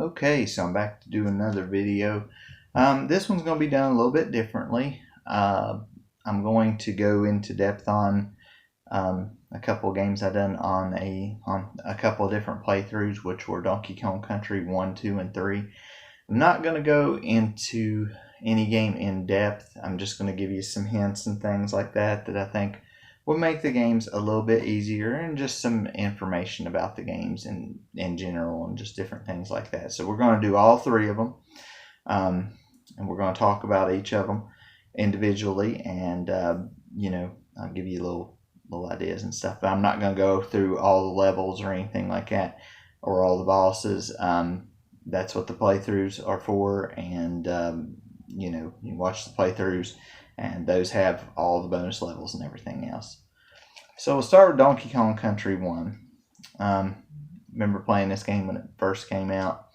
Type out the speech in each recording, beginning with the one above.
Okay, so I'm back to do another video. This one's going to be done a little bit differently. I'm going to go into depth on a couple of games I've done on a couple of different playthroughs, which were Donkey Kong Country 1, 2, and 3. I'm not going to go into any game in depth. I'm just going to give you some hints and things like that I think will make the games a little bit easier, and just some information about the games in general and just different things like that. So we're going to do all three of them, and we're going to talk about each of them individually, and I'll give you little ideas and stuff, but I'm not going to go through all the levels or anything like that, or all the bosses. That's what the playthroughs are for, and you watch the playthroughs, and those have all the bonus levels and everything else. So we'll start with Donkey Kong Country 1. Remember playing this game when it first came out.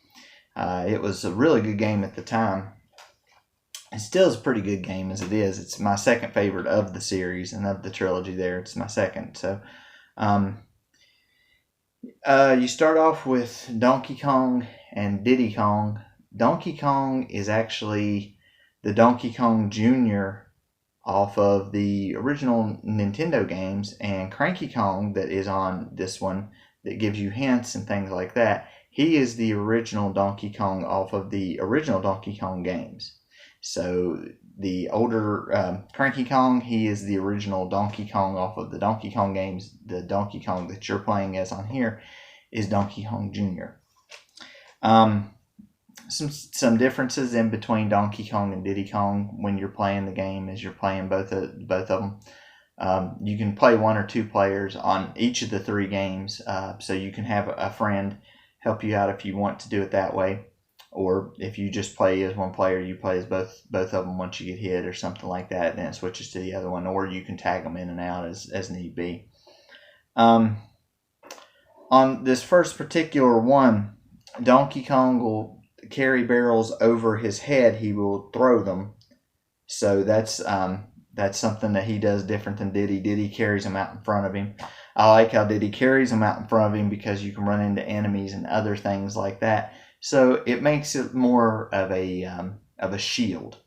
It was a really good game at the time. It still is a pretty good game as it is. It's my second favorite of the series and of the trilogy there. It's my second. So you start off with Donkey Kong and Diddy Kong. Donkey Kong is actually the Donkey Kong Jr. off of the original Nintendo games, and Cranky Kong that is on this one that gives you hints and things like that, he is the original Donkey Kong off of the original Donkey Kong games. So the older Cranky Kong, he is the original Donkey Kong off of the Donkey Kong games. The Donkey Kong that you're playing as on here is Donkey Kong Jr. Some differences in between Donkey Kong and Diddy Kong when you're playing the game, as you're playing both of them. You can play one or two players on each of the three games, so you can have a friend help you out if you want to do it that way, or if you just play as one player, you play as both of them once you get hit or something like that, then it switches to the other one, or you can tag them in and out as need be. On this first particular one, Donkey Kong will carry barrels over his head. He will throw them, so that's something that he does different than Diddy. Diddy carries them out in front of him. I like how Diddy carries them out in front of him because you can run into enemies and other things like that, so it makes it more of a shield,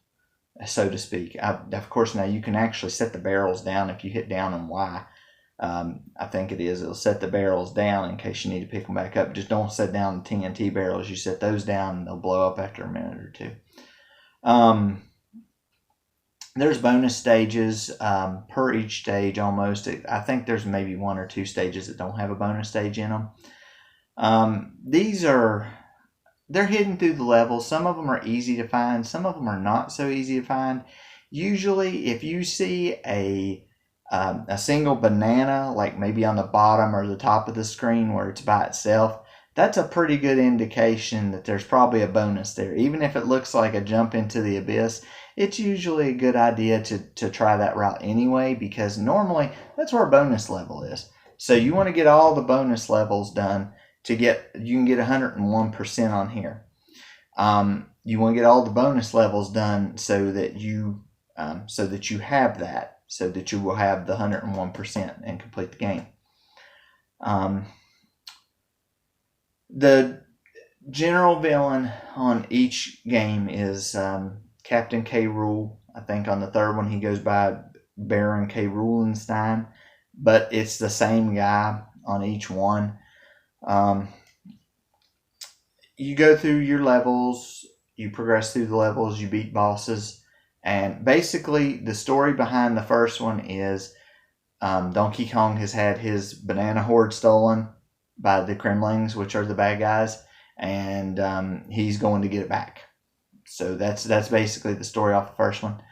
so to speak. Of course, now you can actually set the barrels down if you hit down on Y. I think it'll set the barrels down in case you need to pick them back up. Just don't set down the TNT barrels. You set those down and they'll blow up after a minute or two. There's bonus stages per each stage almost. I think there's maybe one or two stages that don't have a bonus stage in them. They're hidden through the levels. Some of them are easy to find. Some of them are not so easy to find. Usually if you see a single banana, like maybe on the bottom or the top of the screen where it's by itself, that's a pretty good indication that there's probably a bonus there. Even if it looks like a jump into the abyss, it's usually a good idea to try that route anyway, because normally that's where a bonus level is. So you want to get all the bonus levels done you can get 101% on here. You want to get all the bonus levels done so that you have that, so that you will have the 101% and complete the game. The general villain on each game is Captain K. Rool. I think on the third one he goes by Baron K. Roolenstein, but it's the same guy on each one. You go through your levels, you progress through the levels, you beat bosses. And basically, the story behind the first one is Donkey Kong has had his banana hoard stolen by the Kremlings, which are the bad guys, and he's going to get it back. So that's basically the story off the first one.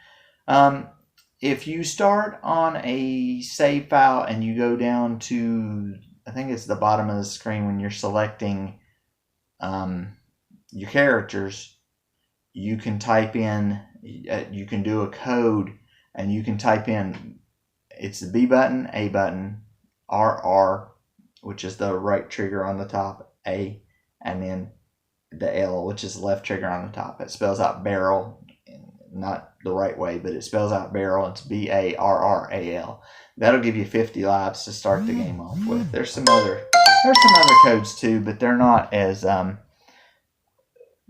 If you start on a save file and you go down to, I think it's the bottom of the screen when you're selecting your characters, you can type in, you can do a code, and you can type in, it's the B button, A button, RR, which is the right trigger on the top, A, and then the L, which is the left trigger on the top. It spells out barrel, not the right way, but it spells out barrel. It's BARRAL. That'll give you 50 lives to start the game off with. There's some other codes too, but they're not as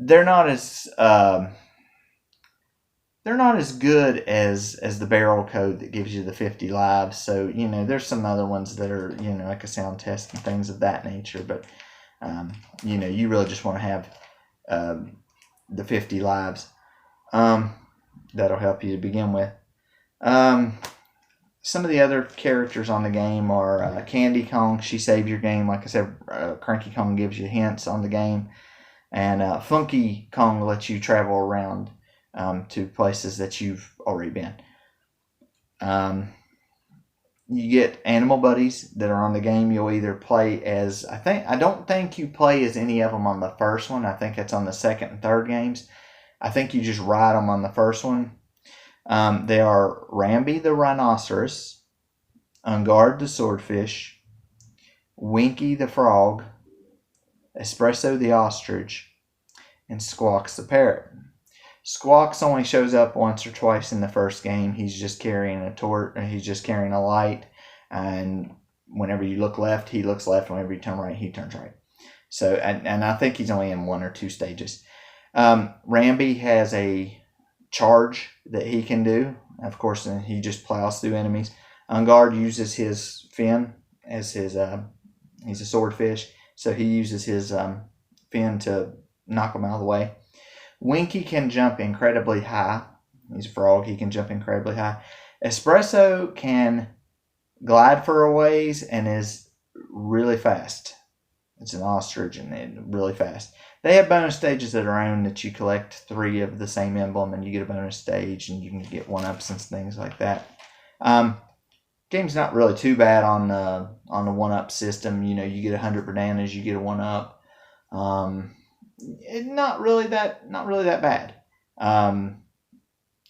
they're not as they're not as good as the barrel code that gives you the 50 lives. So, you know, there's some other ones that are, you know, like a sound test and things of that nature. But, you know, you really just want to have the 50 lives. That'll help you to begin with. Some of the other characters on the game are Candy Kong. She saves your game. Like I said, Cranky Kong gives you hints on the game. And Funky Kong lets you travel around to places that you've already been. You get animal buddies that are on the game. You'll either play as, I don't think you play as any of them on the first one. I think it's on the second and third games. I think you just ride them on the first one. They are Rambi the rhinoceros, Ungard the swordfish, Winky the frog, Espresso the ostrich, and Squawks the parrot. Squawks only shows up once or twice in the first game. He's just carrying a torch. He's just carrying a light, and whenever you look left, he looks left. Whenever you turn right, he turns right. So, and I think he's only in 1 or 2 stages. Rambi has a charge that he can do. Of course, he just plows through enemies. Ungard uses his fin as his. He's a swordfish, so he uses his fin to knock them out of the way. Winky can jump incredibly high. He's a frog. He can jump incredibly high. Espresso can glide for a ways and is really fast. It's an ostrich and it's really fast. They have bonus stages of their own that you collect 3 of the same emblem and you get a bonus stage and you can get 1-ups and things like that. Game's not really too bad on the 1-up system. You know, you get 100 bananas, you get a 1-up. Not really that bad.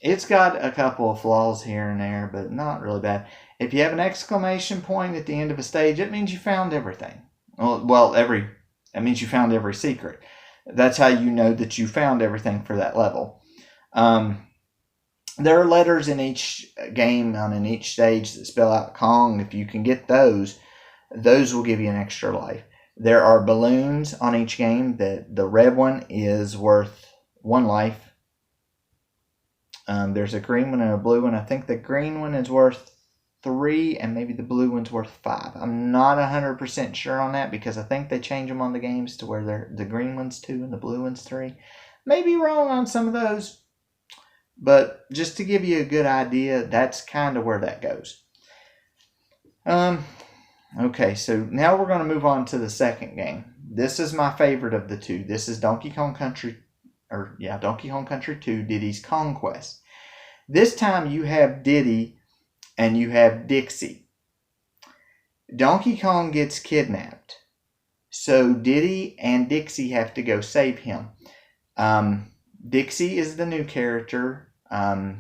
It's got a couple of flaws here and there, but not really bad. If you have an exclamation point at the end of a stage, it means you found everything. Well, that means you found every secret. That's how you know that you found everything for that level. There are letters in each game and in each stage that spell out Kong. If you can get those will give you an extra life. There are balloons on each game. The red one is worth 1 life. There's a green one and a blue one. I think the green one is worth 3 and maybe the blue one's worth 5. I'm not 100% sure on that because I think they change them on the games to where the green one's 2 and the blue one's 3. Maybe wrong on some of those, but just to give you a good idea, that's kind of where that goes. Okay, so now we're going to move on to the second game. This is my favorite of the 2. This is Donkey Kong Country 2, Diddy's Kong Quest. This time you have Diddy and you have Dixie. Donkey Kong gets kidnapped. So Diddy and Dixie have to go save him. Dixie is the new character.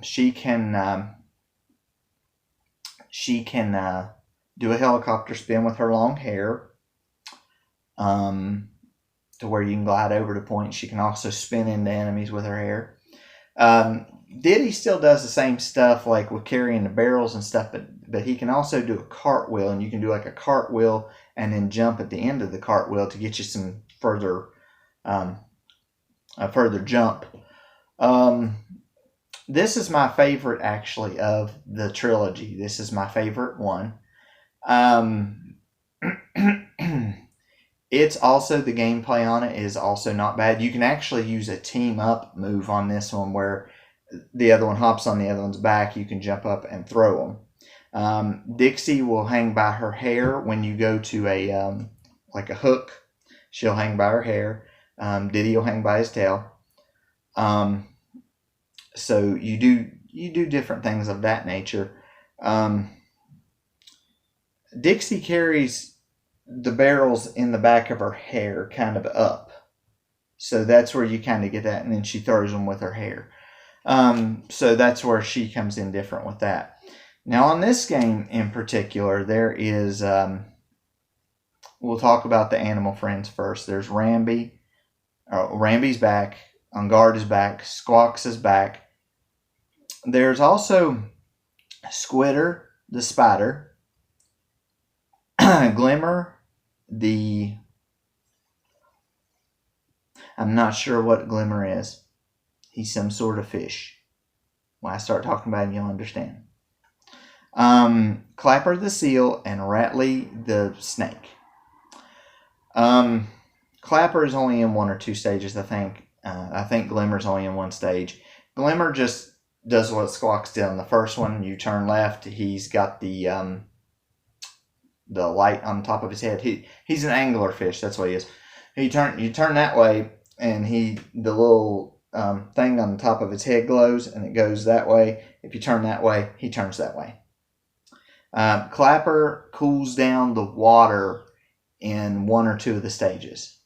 She can do a helicopter spin with her long hair to where you can glide over to points. She can also spin into enemies with her hair. Diddy still does the same stuff like with carrying the barrels and stuff, but he can also do a cartwheel, and you can do like a cartwheel and then jump at the end of the cartwheel to get you some further a further jump. This is my favorite actually of the trilogy. This is my favorite one. It's also, the gameplay on it is also not bad. You can actually use a team up move on this one where the other one hops on the other one's back. You can jump up and throw them. Dixie will hang by her hair when you go to a like a hook. She'll hang by her hair. Diddy will hang by his tail. So you do different things of that nature. Dixie carries the barrels in the back of her hair kind of up. So that's where you kind of get that, and then she throws them with her hair. So that's where she comes in different with that. Now on this game in particular, there is, we'll talk about the animal friends first. There's Rambi. Rambi's back. Ungard is back. Squawks is back. There's also Squitter the spider. Glimmer the... I'm not sure what Glimmer is. He's some sort of fish. When I start talking about him, you'll understand. Clapper the seal and Rattly the snake. Clapper is only in 1 or 2 stages, I think. I think Glimmer's only in 1 stage. Glimmer just does what Squawks did on the first one. You turn left. He's got the light on top of his head. He's an anglerfish. That's what he is. You turn that way, and the little thing on the top of his head glows, and it goes that way. If you turn that way, he turns that way. Clapper cools down the water in 1 or 2 of the stages.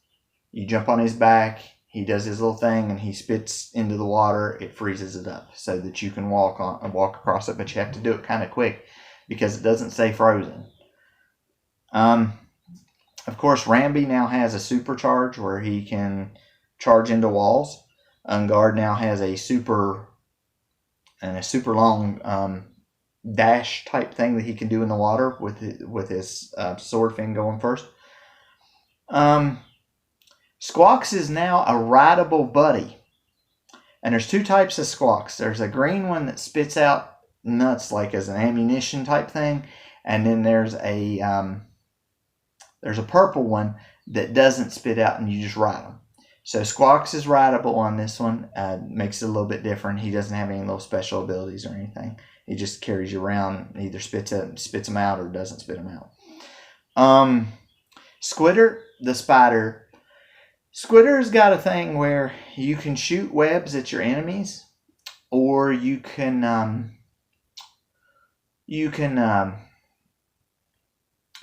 You jump on his back, he does his little thing, and he spits into the water. It freezes it up so that you can walk across it, but you have to do it kind of quick because it doesn't stay frozen. Of course, Rambi now has a supercharge where he can charge into walls. Ungard now has a super long dash type thing that he can do in the water with his sword fin going first. Squawks is now a rideable buddy. And there's 2 types of Squawks. There's a green one that spits out nuts like as an ammunition type thing. And then there's a purple one that doesn't spit out and you just ride them. So Squawks is rideable on this one. Makes it a little bit different. He doesn't have any little special abilities or anything. He just carries you around, either spits them out or doesn't spit them out. Squitter, the spider. Squitter's got a thing where you can shoot webs at your enemies, or you can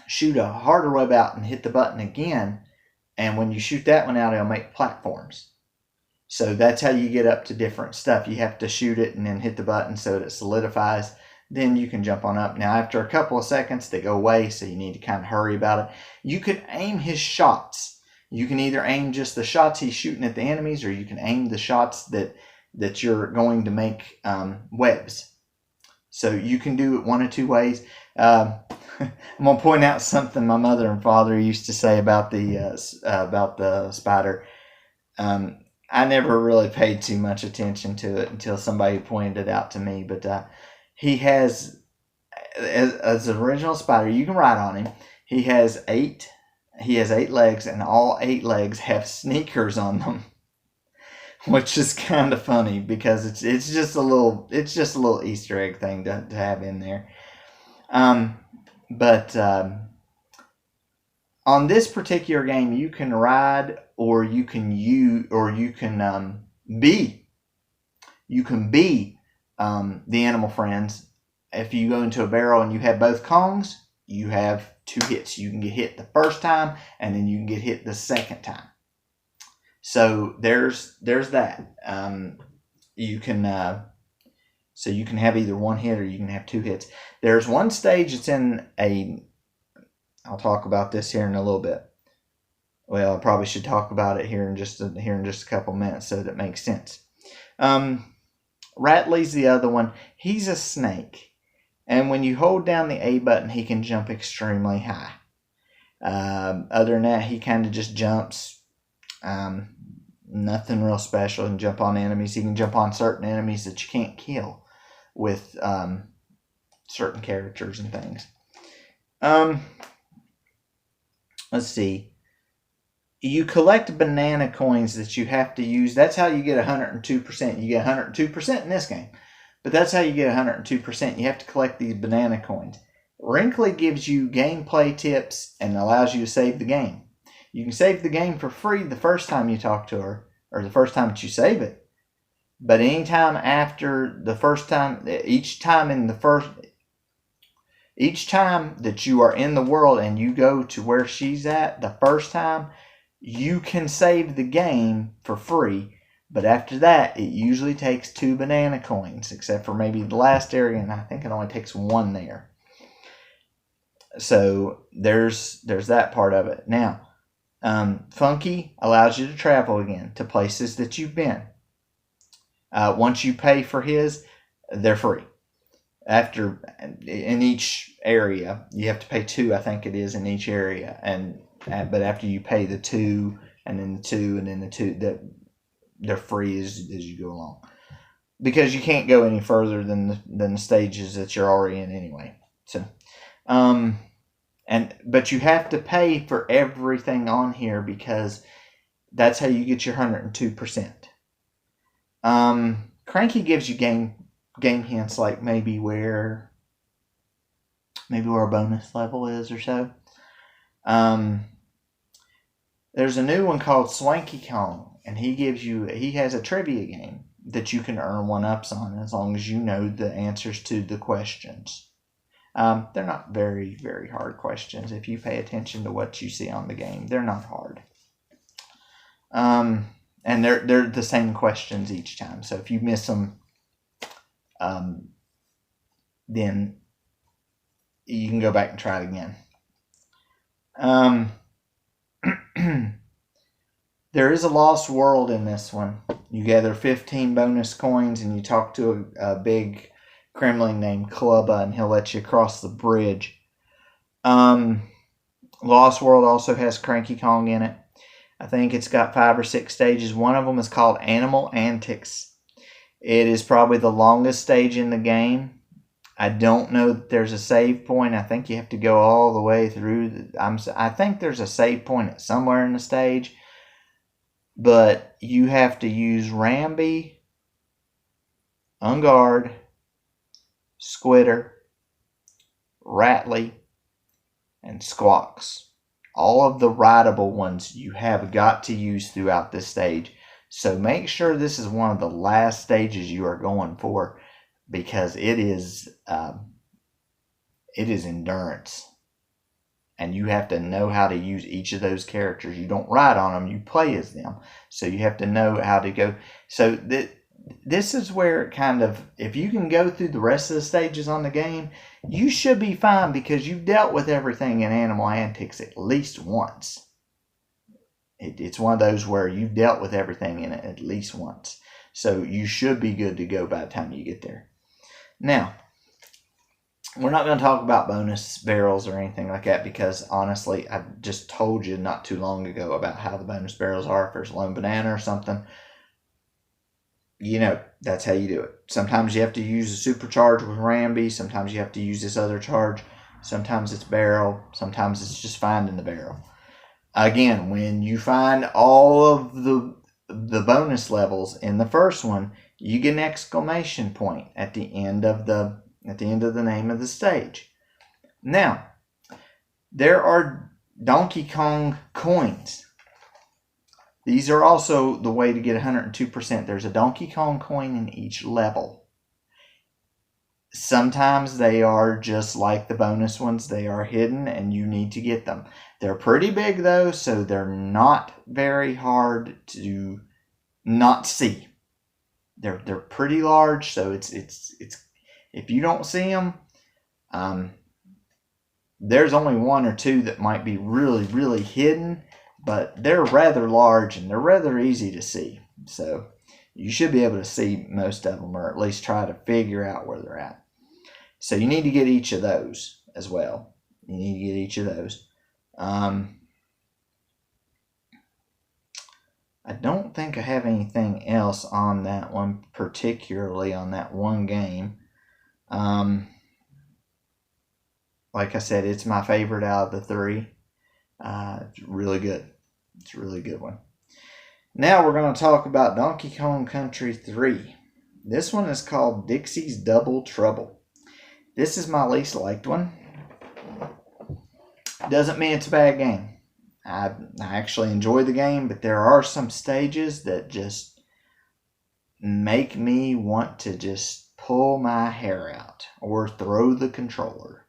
shoot a harder web out and hit the button again, and when you shoot that one out, it'll make platforms. So that's how you get up to different stuff. You have to shoot it and then hit the button so that it solidifies. Then you can jump on up. Now, after a couple of seconds, they go away, so you need to kind of hurry about it. You can aim his shots. You can either aim just the shots he's shooting at the enemies, or you can aim the shots that you're going to make webs. So you can do it 1 or 2 ways. I'm going to point out something my mother and father used to say about the spider. I never really paid too much attention to it until somebody pointed it out to me. But he has, as an original spider, you can ride on him. He has 8 legs, and all 8 legs have sneakers on them, which is kind of funny because it's just a little Easter egg thing to have in there. But on this particular game, you can ride, or you can be the animal friends. If you go into a barrel and you have both Kongs, you have 2 hits. You can get hit the first time, and then you can get hit the second time. So there's that. You can have either 1 hit or you can have 2 hits. There's 1 stage that's in a. I'll talk about this here in a little bit. Well, I probably should talk about it here in just a couple minutes so that it makes sense. Rattly's the other one. He's a snake. And when you hold down the A button, he can jump extremely high. Other than that, he kind of just jumps. Nothing real special. He can jump on enemies. He can jump on certain enemies that you can't kill with certain characters and things. Let's see. You collect banana coins that you have to use. That's how you get 102%. You get 102% in this game. But that's how you get 102%. You have to collect these banana coins. Wrinkly gives you gameplay tips and allows you to save the game. You can save the game for free the first time you talk to her, or the first time that you save it. But anytime after the first time, each time that you are in the world and you go to where she's at the first time, you can save the game for free. But after that, it usually takes 2 banana coins, except for maybe the last area, and I think it only takes 1 there. So there's that part of it. Now, Funky allows you to travel again to places that you've been. Once you pay for his, they're free. In each area, you have to pay 2, I think it is, in each area, but after you pay the 2 and then the 2, and then the 2 that they're free as you go along, because you can't go any further than the stages that you're already in anyway. So, but you have to pay for everything on here because that's how you get your 102%. Cranky gives you game hints, like maybe where a bonus level is or so. There's a new one called Swanky Kong, and he has a trivia game that you can earn 1-ups on as long as you know the answers to the questions. They're not very, very hard questions. If you pay attention to what you see on the game, they're not hard. And they're the same questions each time. So if you miss them, then you can go back and try it again. There is a lost world in this one. You gather 15 bonus coins and you talk to a big Kremling named Clubba, and he'll let you cross the bridge. Lost World also has Cranky Kong in it. I think it's got 5 or 6 stages. One of them is called Animal Antics. It is probably the longest stage in the game. I don't know that there's a save point. I think you have to go all the way through. I think there's a save point somewhere in the stage. But you have to use Rambi, Ungard, Squitter, Rattly, and Squawks. All of the rideable ones you have got to use throughout this stage. So make sure this is one of the last stages you are going for, because it is endurance. And you have to know how to use each of those characters. You don't ride on them, you play as them. So you have to know how to go. So this is where it kind of, if you can go through the rest of the stages on the game, you should be fine, because you've dealt with everything in Animal Antics at least once. It's one of those where you've dealt with everything in it at least once. So you should be good to go by the time you get there. Now, we're not going to talk about bonus barrels or anything like that, because honestly, I just told you not too long ago about how the bonus barrels are. If there's a lone banana or something, that's how you do it. Sometimes you have to use a supercharge with Rambi. Sometimes you have to use this other charge. Sometimes it's barrel. Sometimes it's just finding the barrel. Again, when you find all of the bonus levels in the first one, you get an exclamation point at the end of the name of the stage. Now, there are Donkey Kong coins. These are also the way to get 102%. There's a Donkey Kong coin in each level. Sometimes they are just like the bonus ones. They are hidden and you need to get them. They're pretty big though, so they're not very hard to not see. They're pretty large, so it's if you don't see them, there's only 1 or 2 that might be really, really hidden, but they're rather large and they're rather easy to see. So you should be able to see most of them, or at least try to figure out where they're at. So you need to get each of those as well. You need to get each of those. I don't think I have anything else on that one, particularly on that one game. Like I said, it's my favorite out of the 3. It's really good. It's a really good one. Now we're going to talk about Donkey Kong Country 3. This one is called Dixie's Double Trouble. This is my least liked one. Doesn't mean it's a bad game. I actually enjoy the game, but there are some stages that just make me want to just pull my hair out or throw the controller.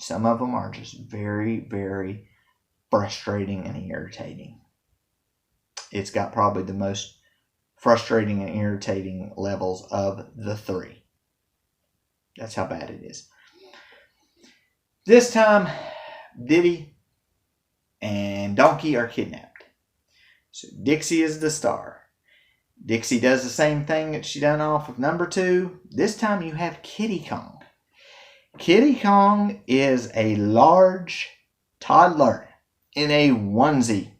Some of them are just very, very frustrating and irritating. It's got probably the most frustrating and irritating levels of the 3. That's how bad it is. This time, Diddy and Donkey are kidnapped. So Dixie is the star. Dixie does the same thing that she done off of number 2. This time you have Kiddy Kong. Kiddy Kong is a large toddler in a onesie.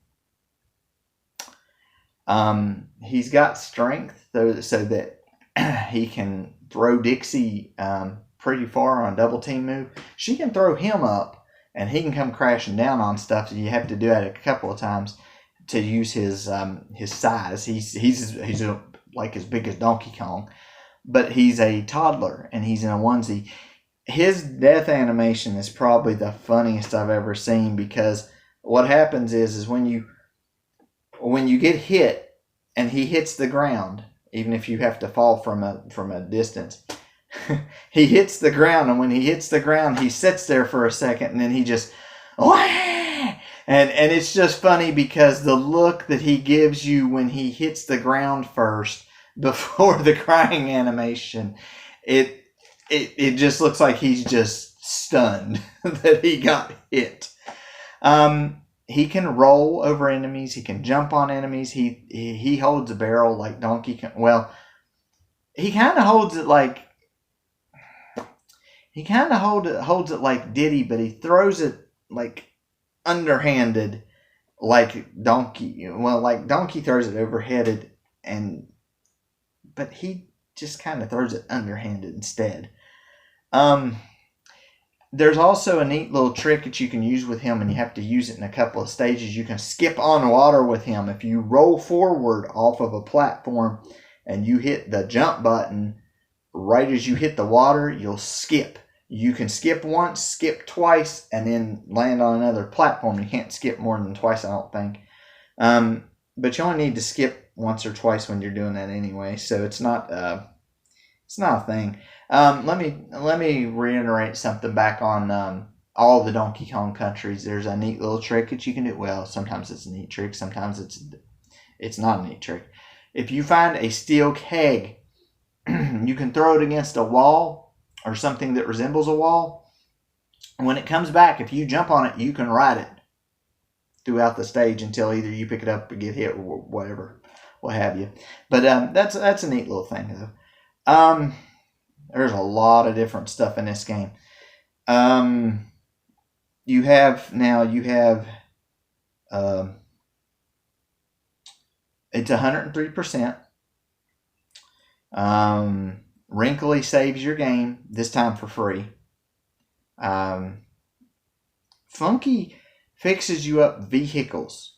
He's got strength so that he can throw Dixie pretty far on a double team move. She can throw him up, and he can come crashing down on stuff. So you have to do that a couple of times to use his size. He's like as big as Donkey Kong, but he's a toddler and he's in a onesie. His death animation is probably the funniest I've ever seen, because what happens is when you get hit and he hits the ground, even if you have to fall from a distance, he hits the ground, and when he hits the ground, he sits there for a second, and then he just, wah! And it's just funny because the look that he gives you when he hits the ground first before the crying animation, it just looks like he's just stunned that he got hit. He can roll over enemies. He can jump on enemies. He holds a barrel like Donkey Kong. Well, he kind of holds it like Diddy, but he throws it like underhanded, like Donkey. Well, like Donkey throws it overheaded, but he just kind of throws it underhanded instead. There's also a neat little trick that you can use with him, and you have to use it in a couple of stages. You can skip on water with him. If you roll forward off of a platform and you hit the jump button right as you hit the water, you'll skip. You can skip once, skip twice, and then land on another platform. You can't skip more than twice, I don't think. But you only need to skip once or twice when you're doing that anyway, so it's not a thing. Let me reiterate something back on all the Donkey Kong countries. There's a neat little trick that you can do. Well, sometimes it's a neat trick, sometimes it's not a neat trick. If you find a steel keg, you can throw it against a wall or something that resembles a wall. When it comes back, if you jump on it, you can ride it throughout the stage until either you pick it up or get hit or whatever, what have you. But that's a neat little thing though. There's a lot of different stuff in this game. You have it's 103%. Wrinkly saves your game, this time for free. Funky fixes you up vehicles,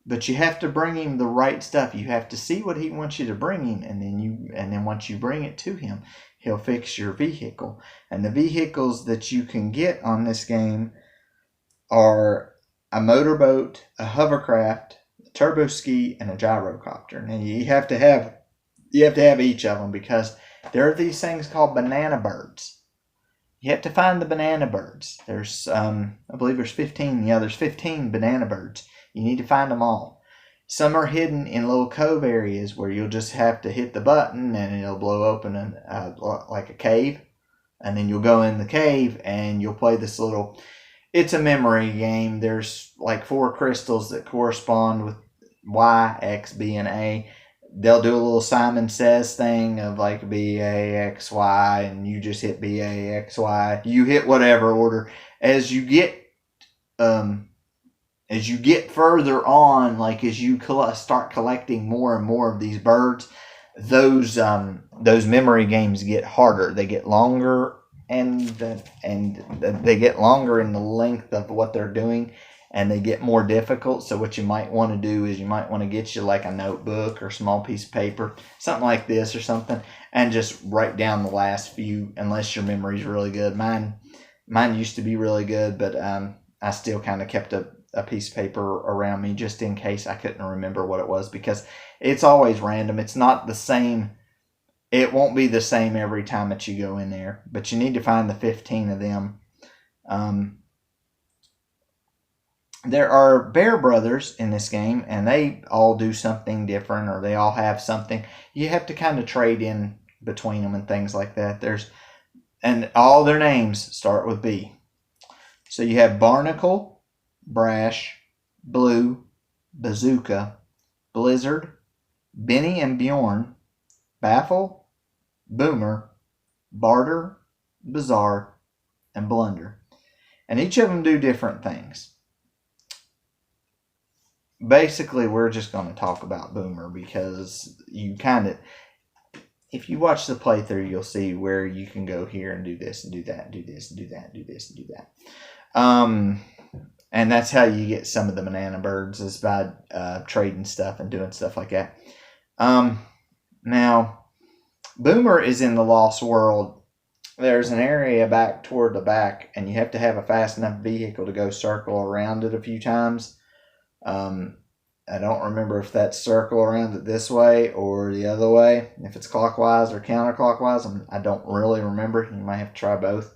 but you have to bring him the right stuff. You have to see what he wants you to bring him, and then once you bring it to him, he'll fix your vehicle. And the vehicles that you can get on this game are a motorboat, a hovercraft, a turbo ski, and a gyrocopter. Now you have to have each of them, because there are these things called banana birds. You have to find the banana birds. There's I believe there's 15. Yeah, there's 15 banana birds. You need to find them all. Some are hidden in little cove areas where you'll just have to hit the button and it'll blow open like a cave. And then you'll go in the cave and you'll play this little... It's a memory game. There's like 4 crystals that correspond with Y, X, B, and A. They'll do a little Simon Says thing of like B, A, X, Y, and you just hit B, A, X, Y. You hit whatever order. As you get further on, like as you start collecting more and more of these birds, those memory games get harder. They get longer, and they get longer in the length of what they're doing, and they get more difficult. So what you might want to do is you might want to get you like a notebook or a small piece of paper, something like this or something, and just write down the last few, unless your memory's really good. Mine used to be really good, but I still kind of kept a piece of paper around me just in case I couldn't remember what it was, because it's always random. It's not the same. It won't be the same every time that you go in there, but you need to find the 15 of them. There are Bear Brothers in this game, and they all do something different, or they all have something. You have to kind of trade in between them and things like that. And all their names start with B. So you have Barnacle, Brash, Blue, Bazooka, Blizzard, Benny and Bjorn, Baffle, Boomer, Barter, Bizarre, and Blunder. And each of them do different things. basically, we're just going to talk about Boomer because you kind of, if you watch the playthrough, you'll see where you can go here and do this and do that, and do this and do that, and do this and do that. And that's how you get some of the banana birds, is by trading stuff and doing stuff like that. Now, Boomer is in the Lost World. There's an area back toward the back, and you have to have a fast enough vehicle to go circle around it a few times. I don't remember if that's circle around it this way or the other way, if it's clockwise or counterclockwise. I don't really remember. You might have to try both.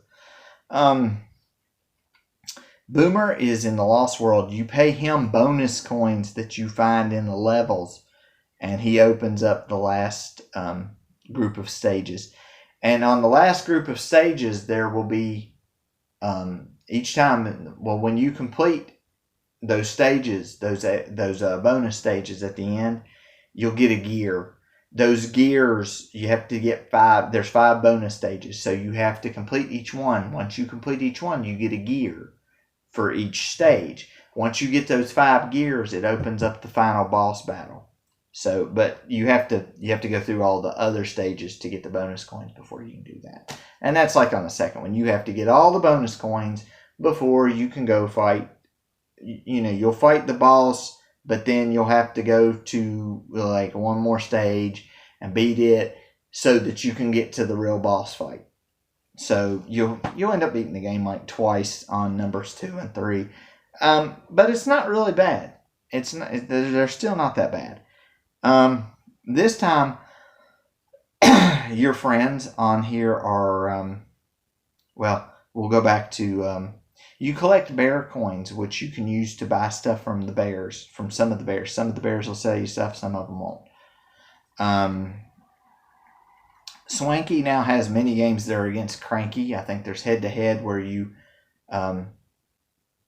Boomer is in the Lost World. You pay him bonus coins that you find in the levels, and he opens up the last group of stages. And on the last group of stages, there will be, each time, well, when you complete those stages, those bonus stages at the end, you'll get a gear. Those gears, you have to get 5. There's 5 bonus stages, so you have to complete each one. Once you complete each one, you get a gear for each stage. Once you get those 5 gears, it opens up the final boss battle. So, but you have to go through all the other stages to get the bonus coins before you can do that. And that's like on the second one. You have to get all the bonus coins before you can go fight. You'll fight the boss, but then you'll have to go to like one more stage and beat it so that you can get to the real boss fight. So you'll end up beating the game like twice on numbers 2 and 3. But it's not really bad. They're still not that bad. This time, your friends on here are, we'll go back to, you collect bear coins, which you can use to buy stuff from the bears, from some of the bears. Some of the bears will sell you stuff, some of them won't. Swanky now has mini games that are against Cranky. I think there's head-to-head where you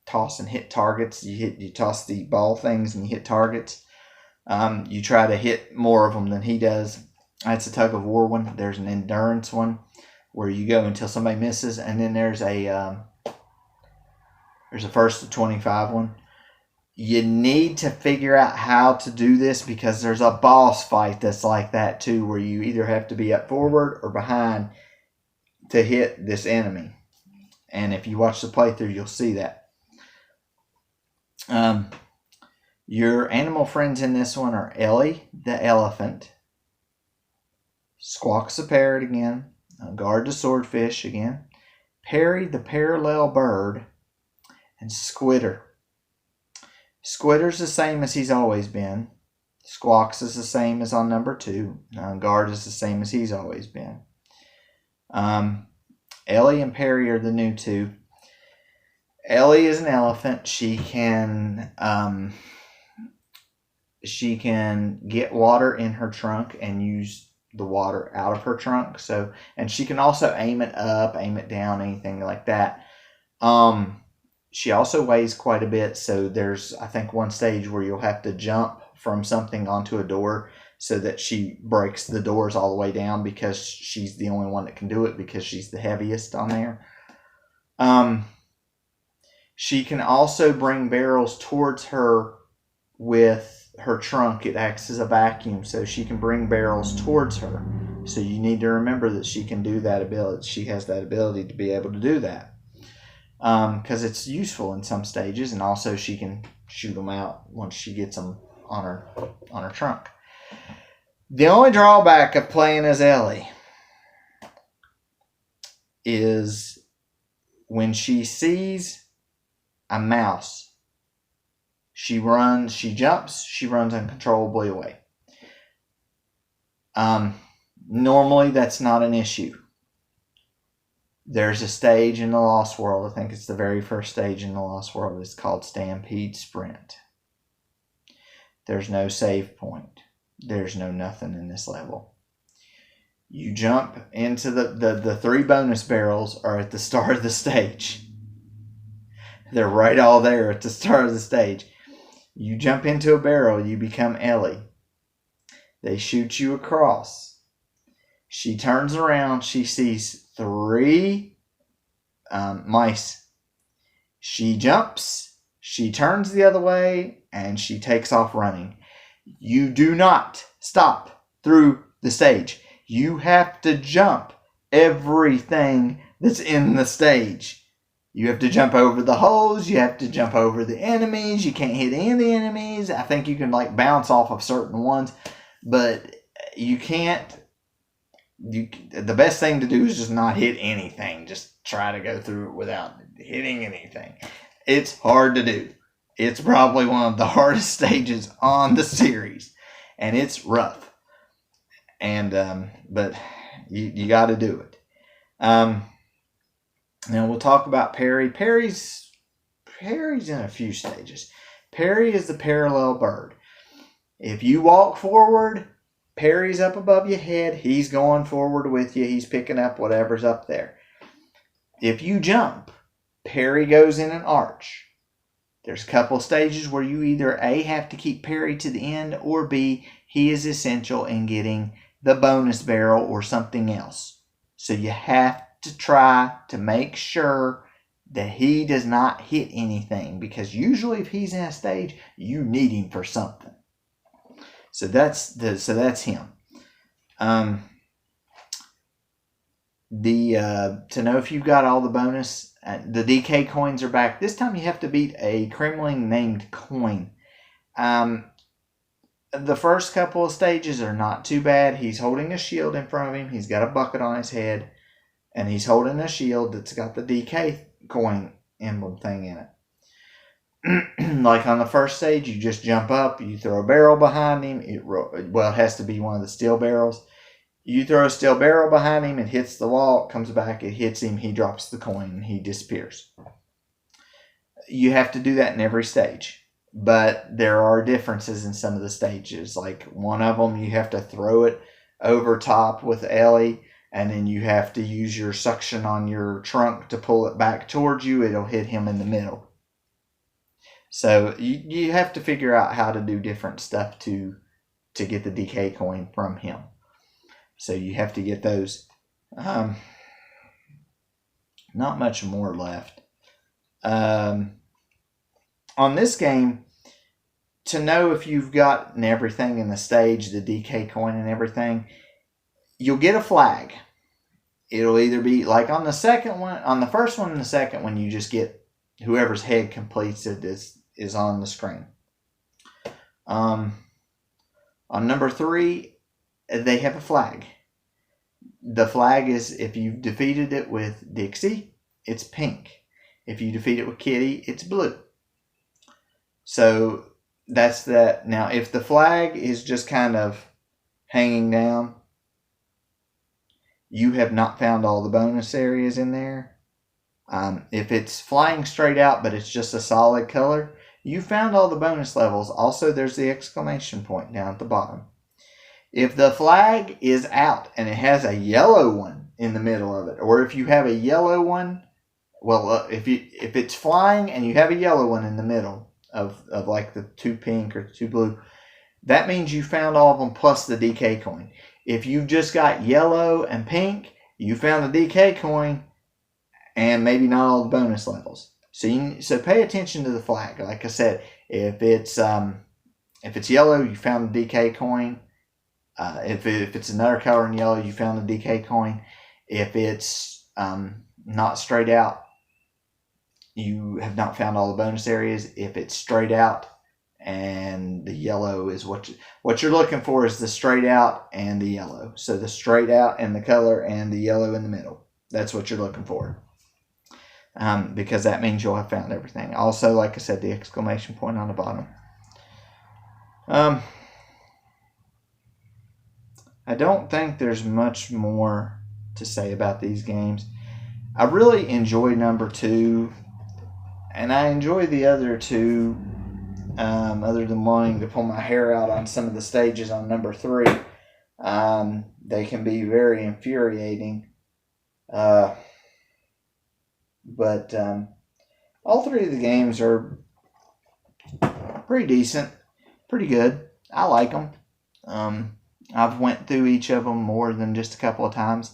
toss and hit targets. You toss the ball things and you hit targets. You try to hit more of them than he does. That's a tug of war one. There's an endurance one where you go until somebody misses, and then there's a first to 25 one. You need to figure out how to do this because there's a boss fight that's like that too, where you either have to be up forward or behind to hit this enemy. And if you watch the playthrough, you'll see that. Your animal friends in this one are Ellie the elephant, Squawks the parrot again, Guard the swordfish again, Perry the parallel bird, and Squitter. Squitter's the same as he's always been. Squawks is the same as on number 2. Guard is the same as he's always been. Ellie and Perry are the new 2. Ellie is an elephant. She can get water in her trunk and use the water out of her trunk. So, and she can also aim it up, aim it down, anything like that. She also weighs quite a bit, so there's, I think, one stage where you'll have to jump from something onto a door so that she breaks the doors all the way down, because she's the only one that can do it because she's the heaviest on there. She can also bring barrels towards her with her trunk. It acts as a vacuum, so she can bring barrels towards her. So you need to remember that she can do that ability. She has that ability to be able to do that. Because it's useful in some stages, and also she can shoot them out once she gets them on her trunk. The only drawback of playing as Ellie is when she sees a mouse, she jumps, she runs uncontrollably away. Normally that's not an issue. There's a stage in the Lost World, I think it's the very first stage in the Lost World, it's called Stampede Sprint. There's no save point. There's no nothing in this level. You jump into the 3 bonus barrels are at the start of the stage. They're right all there at the start of the stage. You jump into a barrel, you become Ellie. They shoot you across. She turns around, she sees 3 mice. She jumps, she turns the other way, and she takes off running. You do not stop through the stage. You have to jump everything that's in the stage. You have to jump over the holes. You have to jump over the enemies. You can't hit any of the enemies. I think you can like bounce off of certain ones, but you can't. The best thing to do is just not hit anything. Just try to go through it without hitting anything. It's hard to do. It's probably one of the hardest stages on the series, and it's rough. And but you got to do it. Now we'll talk about parry. Parry's in a few stages. Parry is the parallel bird. If you walk forward, parry's up above your head. He's going forward with you. He's picking up whatever's up there. If you jump, parry goes in an arch. There's a couple stages where you either A, have to keep parry to the end, or B, he is essential in getting the bonus barrel or something else. So you have to try to make sure that he does not hit anything, because usually if he's in a stage, you need him for something. So that's him. To know if you've got all the bonus, the DK coins are back. This time you have to beat a Kremling named Coin. The first couple of stages are not too bad. He's holding a shield in front of him. He's got a bucket on his head, and he's holding a shield that's got the DK coin emblem thing in it. Like on the first stage, you just jump up, you throw a barrel behind him. It has to be one of the steel barrels. You throw a steel barrel behind him, it hits the wall, it comes back, it hits him, he drops the coin, and he disappears. You have to do that in every stage, but there are differences in some of the stages. Like one of them, you have to throw it over top with Ellie, and then you have to use your suction on your trunk to pull it back towards you. It'll hit him in the middle. So you have to figure out how to do different stuff to get the DK coin from him. So you have to get those. Not much more left. On this game, to know if you've gotten everything in the stage, the DK coin and everything, you'll get a flag. It'll either be like on the second one, on the first one and the second one, you just get whoever's head completes it is on the screen. On number 3, they have a flag. The flag is, if you've defeated it with Dixie, it's pink. If you defeat it with Kitty, it's blue. So that's that. Now, if the flag is just kind of hanging down, you have not found all the bonus areas in there. If it's flying straight out, but it's just a solid color, you found all the bonus levels. Also, there's the exclamation point down at the bottom. If the flag is out and it has a yellow one in the middle of it, or if you have a yellow one, if it's flying and you have a yellow one in the middle of like the 2 pink or 2 blue, that means you found all of them plus the DK coin. If you've just got yellow and pink, you found the DK coin and maybe not all the bonus levels. So pay attention to the flag. Like I said, if it's yellow, you found the DK coin. If it's another color in yellow, you found the DK coin. If it's not straight out, you have not found all the bonus areas. If it's straight out and the yellow is what you're looking for, is the straight out and the yellow. So the straight out and the color and the yellow in the middle. That's what you're looking for. Because that means you'll have found everything. Also, like I said, the exclamation point on the bottom. I don't think there's much more to say about these games. I really enjoy number 2, and I enjoy the other 2, other than wanting to pull my hair out on some of the stages on number 3. They can be very infuriating. But all 3 of the games are pretty decent, pretty good. I like them. I've went through each of them more than just a couple of times.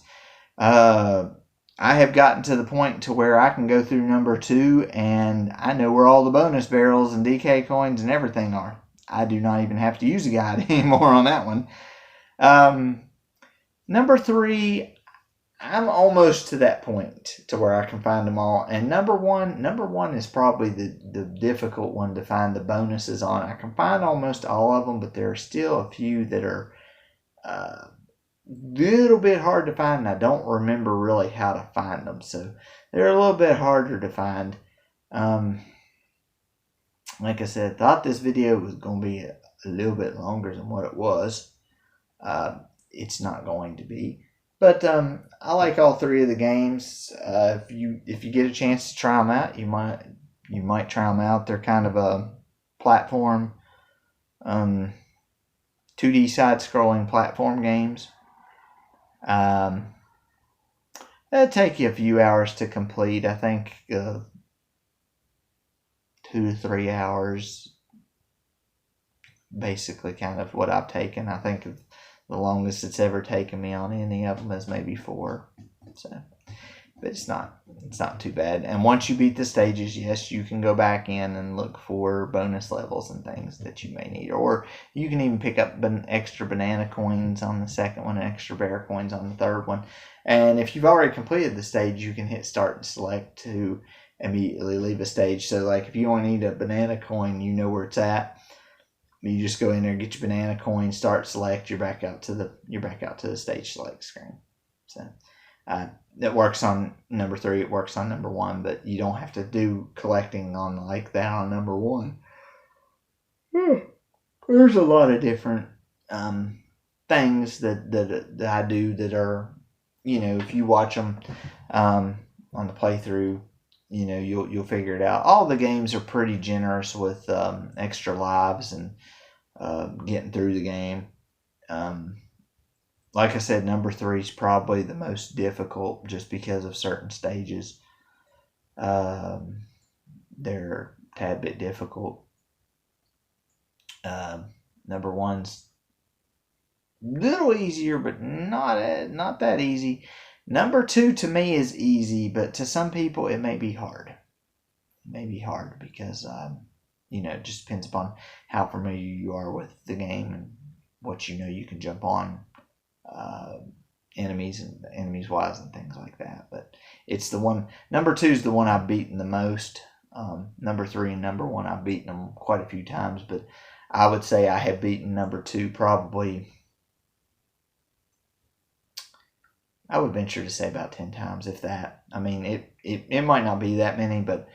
I have gotten to the point to where I can go through number 2 and I know where all the bonus barrels and DK coins and everything are. I do not even have to use a guide anymore on that one. Number 3, I'm almost to that point to where I can find them all. And number one is probably the difficult one to find the bonuses on. I can find almost all of them, but there are still a few that are little bit hard to find, and I don't remember really how to find them, so they're a little bit harder to find. Like I said, thought this video was going to be a little bit longer than what it was. It's not going to be, but I like all 3 of the games. If you get a chance to try them out, you might try them out. They're kind of a platform, 2D side-scrolling platform games. It'll take you a few hours to complete. I think 2 to 3 hours, basically, kind of what I've taken. I think the longest it's ever taken me on any of them is maybe 4. So, but it's not too bad. And once you beat the stages, yes, you can go back in and look for bonus levels and things that you may need, or you can even pick up extra banana coins on the second one and extra bear coins on the third one. And if you've already completed the stage, you can hit start and select to immediately leave a stage. So like if you only need a banana coin, you know where it's at. You just go in there, get your banana coin, start select. You're back out to the stage select screen. So it works on number 3. It works on number 1, but you don't have to do collecting on like that on number 1. There's a lot of different things that I do that are, if you watch them on the playthrough, you'll figure it out. All the games are pretty generous with extra lives and getting through the game. Like I said, number 3 is probably the most difficult just because of certain stages. They're a tad bit difficult. Number 1's a little easier, but not that easy. Number 2 to me is easy, but to some people it may be hard. It may be hard because it just depends upon how familiar you are with the game and what you can jump on. Enemies wise and things like that, but it's the one. Number 2 is the one I've beaten the most. Number 3 and number 1 I've beaten them quite a few times, but I would say I have beaten number 2 probably, I would venture to say about 10 times, if that. I mean, it might not be that many, but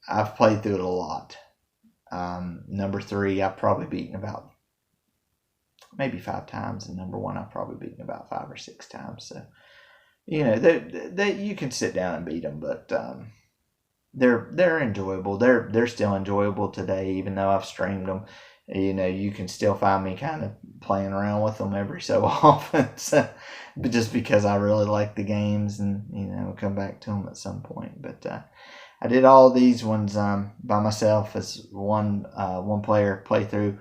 I've played through it a lot. Number 3 I've probably beaten about maybe 5 times, and number 1 I've probably beaten about 5 or 6 times. So, they you can sit down and beat them, but they're enjoyable. They're still enjoyable today, even though I've streamed them. You can still find me kind of playing around with them every so often. So, but just because I really like the games, and come back to them at some point. But I did all these ones by myself as one player playthrough.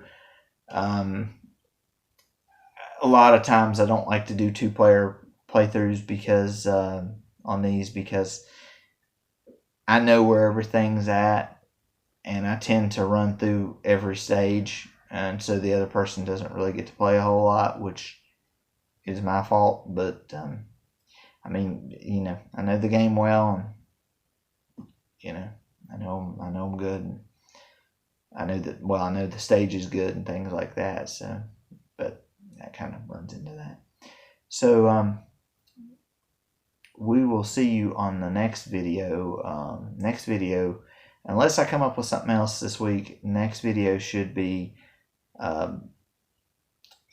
A lot of times I don't like to do 2-player playthroughs because on these, because I know where everything's at, and I tend to run through every stage, and so the other person doesn't really get to play a whole lot, which is my fault. But I know the game well, and I know them good, and I know the stage is good and things like that. So, but that kind of runs into that. So we will see you on the next video. Unless I come up with something else this week, next video should be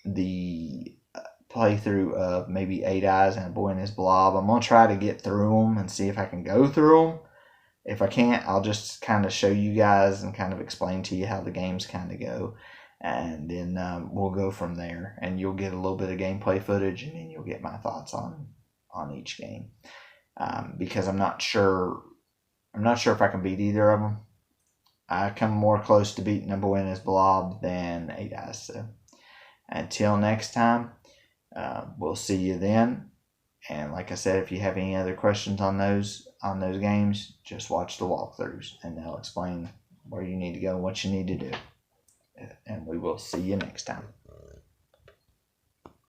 the playthrough of maybe 8 Eyes and a Boy and His Blob. I'm going to try to get through them and see if I can go through them. If I can't, I'll just kind of show you guys and kind of explain to you how the games kind of go. And then we'll go from there, and you'll get a little bit of gameplay footage, and then you'll get my thoughts on each game. Because I'm not sure if I can beat either of them. I come more close to beating a Boy and His Blob than 8 Eyes. So until next time, we'll see you then, And like I said, if you have any other questions on those games, just watch the walkthroughs and they'll explain where you need to go and what you need to do. And we will see you next time.